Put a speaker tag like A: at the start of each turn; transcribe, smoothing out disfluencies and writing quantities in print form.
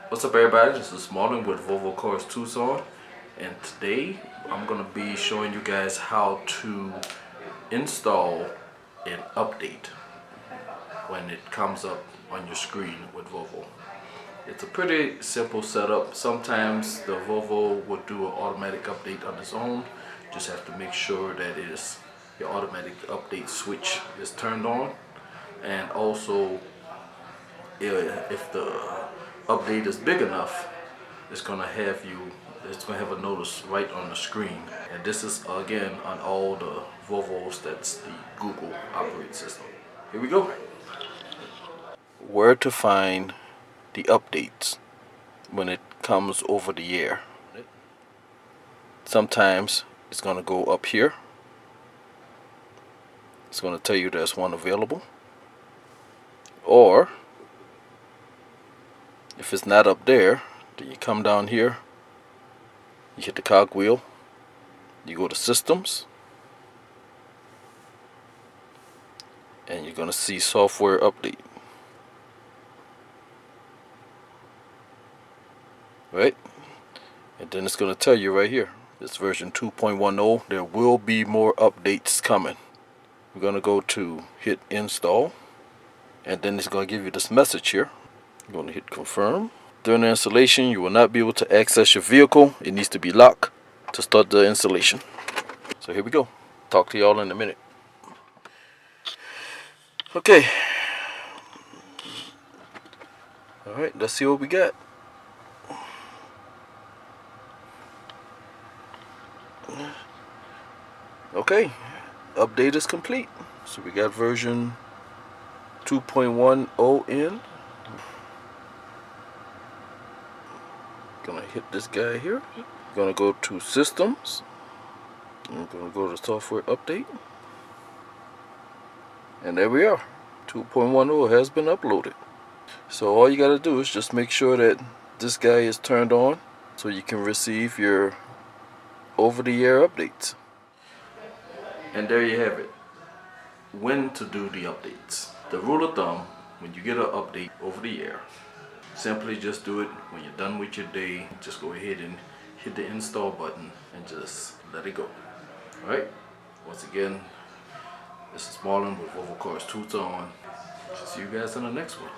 A: What's up everybody, this is Marlon with Volvo Cars Tucson, and today I'm going to be showing you guys how to install an update when it comes up on your screen with Volvo. It's a pretty simple setup. Sometimes the Volvo will do an automatic update on its own. Just have to make sure that your automatic update switch is turned on, and also if the update is big enough, it's gonna have a notice right on the screen. And this is again on all the Volvos that's the Google operating system. Here we go. Where to find the updates when it comes over the air. Sometimes it's gonna go up here. It's gonna tell you there's one available. Or if it's not up there, then you come down here, you hit the cogwheel, you go to systems, and you're going to see software update. Right? And then it's going to tell you right here, this version 2.10, there will be more updates coming. We're going to go to hit install, and then it's going to give you this message here. You're going to hit confirm. During the installation, you will not be able to access your vehicle. It needs to be locked to start the installation. So here we go. Talk to y'all in a minute. Okay. Alright, let's see what we got. Okay, update is complete. So we got version 2.10 in. Gonna hit this guy here. Gonna go to systems. I'm gonna go to software update. And there we are. 2.10 has been uploaded. So all you gotta do is just make sure that this guy is turned on so you can receive your over-the-air updates. And there you have it. When to do the updates. The rule of thumb, when you get an update over the air, simply just do it when you're done with your day. Just go ahead and hit the install button and just let it go. Alright? Once again, this is Marlon with Volvo Cars Tucson. See you guys in the next one.